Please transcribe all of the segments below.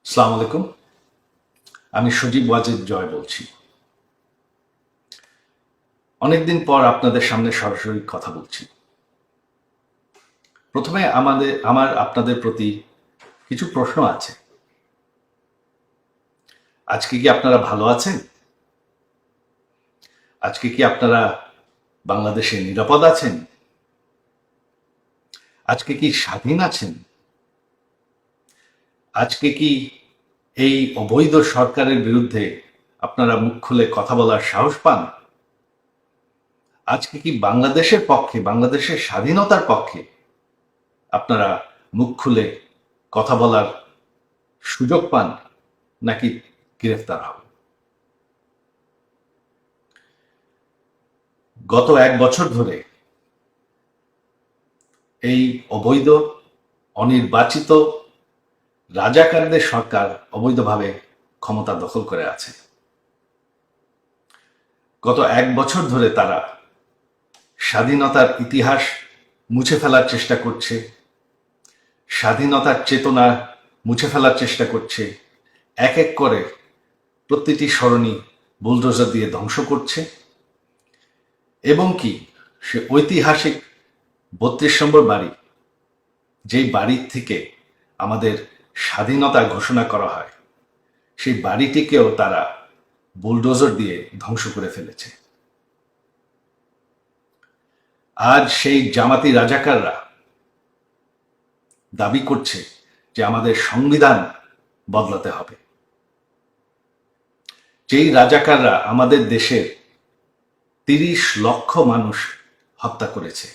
আসসালামু আলাইকুম। আমি সজীব ওয়াজেদ জয় বলছি। অনেকদিন পর আপনাদের সামনে সরাসরি কথা বলছি। প্রথমে আমার আপনাদের প্রতি কিছু প্রশ্ন আছে। আজকে কি আপনারা ভালো আছেন? আজকে কি আপনারা বাংলাদেশে নিরাপদ আছেন? আজকে কি স্বাধীন আছেন? আজকে কি এই অবৈধ সরকারের বিরুদ্ধে আপনারা মুখ খুলে কথা বলার সাহস পান? আজকে কি বাংলাদেশের পক্ষে, বাংলাদেশের স্বাধীনতার পক্ষে আপনারা মুখ খুলে কথা বলার সুযোগ পান, নাকি গ্রেফতার হবেন? গত 1 বছর ধরে এই অবৈধ, অনির্বাচিত রাজাকারদের সরকার অবৈধভাবে ক্ষমতা দখল করে আছে। গত 1 বছর ধরে তারা স্বাধীনতার ইতিহাস মুছে ফেলার চেষ্টা করছে, স্বাধীনতার চেতনা মুছে ফেলার চেষ্টা করছে, এক এক করে প্রতিটি সরণি বুলডোজার দিয়ে ধ্বংস করছে, এবং কি সে ঐতিহাসিক 32 নম্বর বাড়ি, যেই বাড়ির থেকে আমাদের স্বাধীনতা ঘোষণা করা হয়, সেই বাড়িটিকেও তারা বুলডোজার দিয়ে ধ্বংস করে ফেলেছে। আজ সেই জামাতি রাজাকাররা দাবি করছে যে আমাদের সংবিধান বদলাতে হবে। যেই রাজাকাররা আমাদের দেশের 30 লক্ষ মানুষ হত্যা করেছে,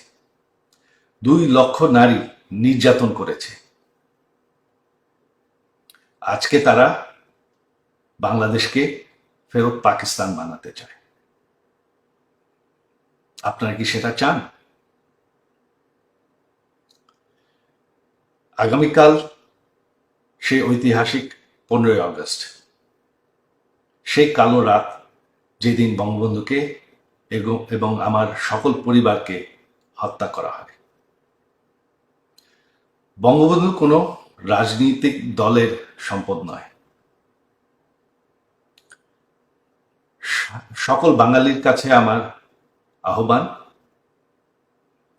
2 লক্ষ নারী নির্যাতন করেছে, আজকে তারা বাংলাদেশকে ফেরত পাকিস্তান বানাতে চায়। আপনারা কি সেটা চান? আগামীকাল সেই ঐতিহাসিক 15ই আগস্ট, সেই কালো রাত, যেদিন বঙ্গবন্ধুকে এবং আমার সকল পরিবারকে হত্যা করা হয়। বঙ্গবন্ধু কোনো রাজনৈতিক দলের সম্পদ নয়। সকল বাঙালির কাছে আমার আহ্বান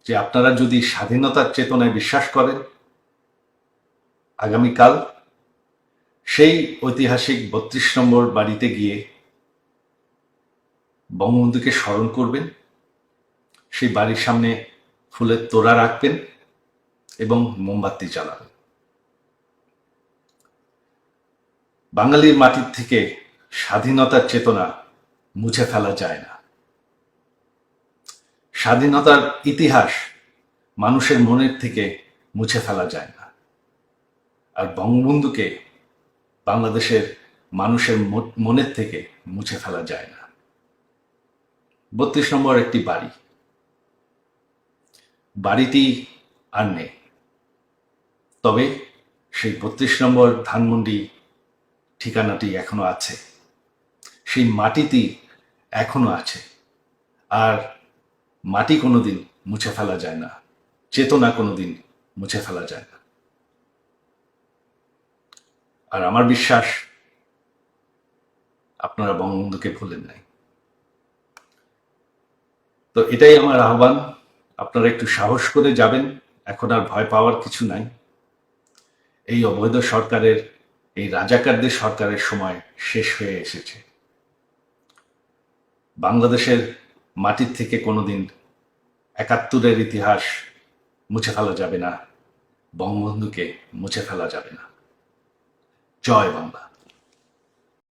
যে আপনারা যদি স্বাধীনতার চেতনায় বিশ্বাস করেন, আগামীকাল সেই ঐতিহাসিক 32 নম্বর বাড়িতে গিয়ে বঙ্গবন্ধুকে স্মরণ করবেন, সেই বাড়ির সামনে ফুলের তোড়া রাখবেন এবং মোমবাতি জ্বালাবেন। বাঙালির মাটির থেকে স্বাধীনতার চেতনা মুছে ফেলা যায় না। স্বাধীনতার ইতিহাস মানুষের মনের থেকে মুছে ফেলা যায় না। আর বঙ্গবন্ধুকে বাংলাদেশের মানুষের মনের থেকে মুছে ফেলা যায় না। 32 নম্বর একটি বাড়ি, বাড়িটি আর নেই, তবে সেই 32 নম্বর ধানমন্ডি ঠিকানাটি এখনো আছে, সেই মাটিটি এখনো আছে। আর মাটি কোনোদিন মুছে ফেলা যায় না, চেতনা কোনোদিন মুছে ফেলা যায় না। আর আমার বিশ্বাস আপনারা বঙ্গবন্ধুকে ভুলেন নাই। তো এটাই আমার আহ্বান, আপনারা একটু সাহস করে যাবেন। এখন আর ভয় পাওয়ার কিছু নাই। এই অবৈধ সরকারের, এই রাজাকারদের সরকারের সময় শেষ হয়ে এসেছে। বাংলাদেশের মাটির থেকে কোনোদিন 71-এর ইতিহাস মুছে ফেলা যাবে না, বঙ্গবন্ধুকে মুছে ফেলা যাবে না। জয় বাংলা।